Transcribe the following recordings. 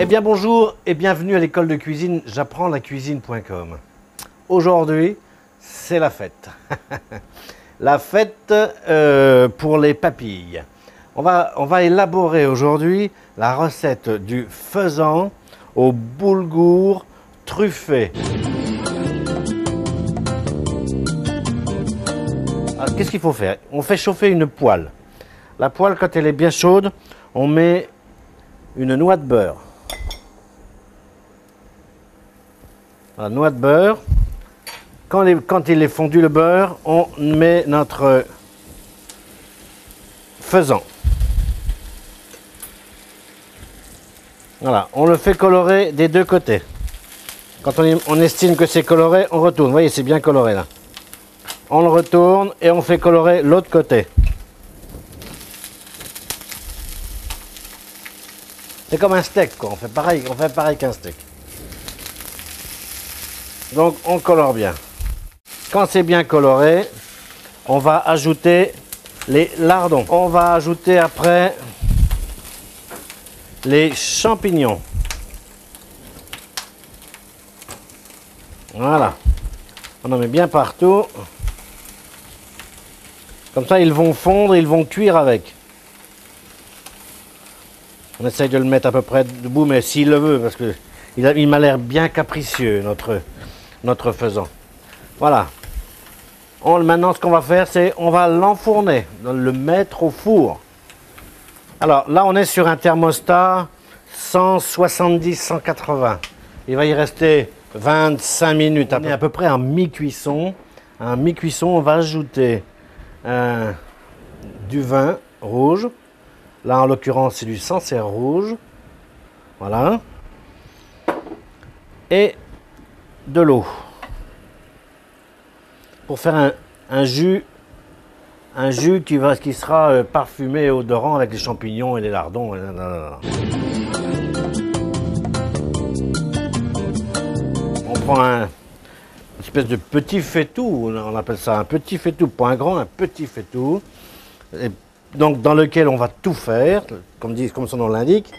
Eh bien bonjour et bienvenue à l'école de cuisine j'apprends la cuisine.com. Aujourd'hui, c'est la fête. La fête pour les papilles. On va élaborer aujourd'hui la recette du faisan au boulgour truffé. Alors qu'est-ce qu'il faut faire? On fait chauffer une poêle. La poêle, quand elle est bien chaude, on met une noix de beurre. La noix de beurre. Quand il est fondu le beurre, on met notre faisan. Voilà, on le fait colorer des deux côtés. Quand on estime que c'est coloré, on retourne. Vous voyez, c'est bien coloré là. On le retourne et on fait colorer l'autre côté. C'est comme un steak, quoi. On fait pareil qu'un steak. Donc on colore bien. Quand c'est bien coloré, on va ajouter les lardons. On va ajouter après les champignons. Voilà. On en met bien partout. Comme ça, ils vont fondre, ils vont cuire avec. On essaye de le mettre à peu près debout, mais s'il le veut, parce que il m'a l'air bien capricieux, notre faisan. Voilà. Maintenant, ce qu'on va faire, c'est on va l'enfourner, le mettre au four. Alors là, on est sur un thermostat 170-180. Il va y rester 25 minutes. On est à peu près en mi-cuisson. En mi-cuisson, on va ajouter du vin rouge. Là, en l'occurrence, c'est du Sancerre rouge. Voilà. Et de l'eau. Pour faire un jus qui sera parfumé et odorant avec les champignons et les lardons. On prend une espèce de petit faitout, on appelle ça un petit faitout, pas un grand, un petit faitout. Et donc dans lequel on va tout faire, comme son nom l'indique.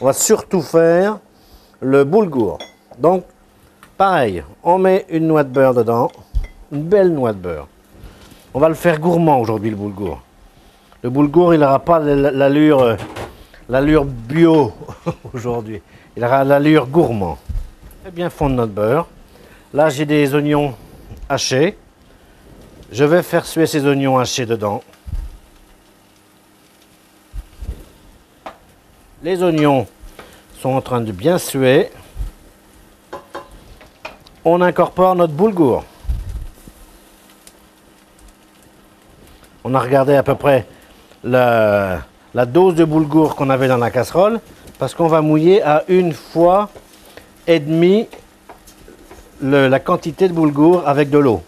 On va surtout faire le boulgour. Donc pareil, on met une noix de beurre dedans. Une belle noix de beurre. On va le faire gourmand aujourd'hui, le boulgour. Le boulgour, il n'aura pas l'allure bio aujourd'hui. Il aura l'allure gourmand. Et bien fondre notre beurre. Là, j'ai des oignons hachés. Je vais faire suer ces oignons hachés dedans. Les oignons sont en train de bien suer. On incorpore notre boulgour. On a regardé à peu près la dose de boulgour qu'on avait dans la casserole parce qu'on va mouiller à 1,5 fois la quantité de boulgour avec de l'eau.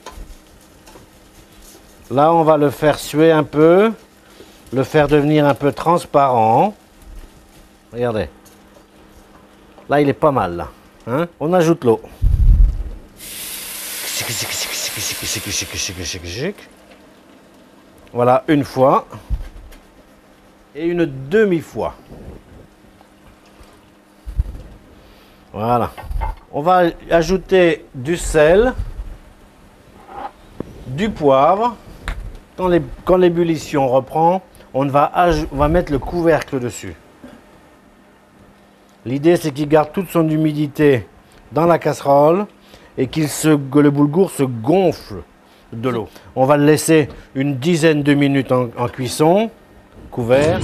Là, on va le faire suer un peu, le faire devenir un peu transparent. Regardez. Là, il est pas mal. Là. Hein? On ajoute l'eau. Voilà, une fois et une demi-fois. Voilà. On va ajouter du sel, du poivre. Quand l'ébullition reprend, on va mettre le couvercle dessus. L'idée, c'est qu'il garde toute son humidité dans la casserole et que le boulgour se gonfle de l'eau. On va le laisser une dizaine de minutes en cuisson, couvert.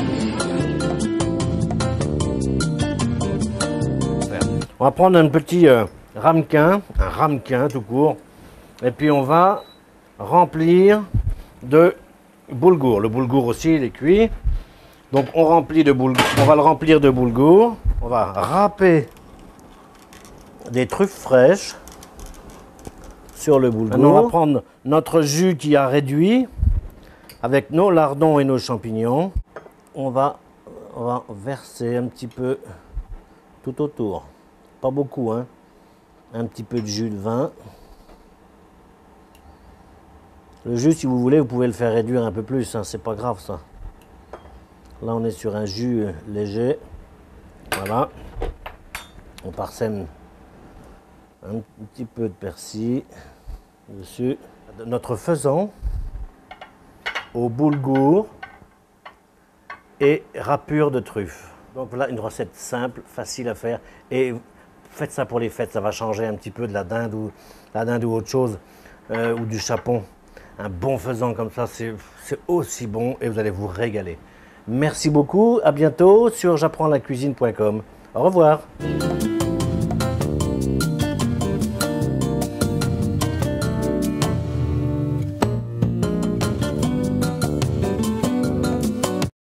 On va prendre un petit ramequin, un ramequin tout court, et puis on va remplir de boulgour. Le boulgour aussi, il est cuit. Donc on va le remplir de boulgour. On va râper des truffes fraîches sur le boulgour. Maintenant, on va prendre notre jus qui a réduit avec nos lardons et nos champignons. On va verser un petit peu tout autour. Pas beaucoup, hein. Un petit peu de jus de vin. Le jus, si vous voulez, vous pouvez le faire réduire un peu plus, hein, c'est pas grave ça. Là, on est sur un jus léger. Voilà. On parsème un petit peu de persil dessus. Notre faisan au boulgour et râpure de truffe. Donc voilà une recette simple, facile à faire. Et faites ça pour les fêtes, ça va changer un petit peu de la dinde ou autre chose, ou du chapon. Un bon faisan comme ça, c'est aussi bon et vous allez vous régaler. Merci beaucoup, à bientôt sur j'apprendslacuisine.com. Au revoir.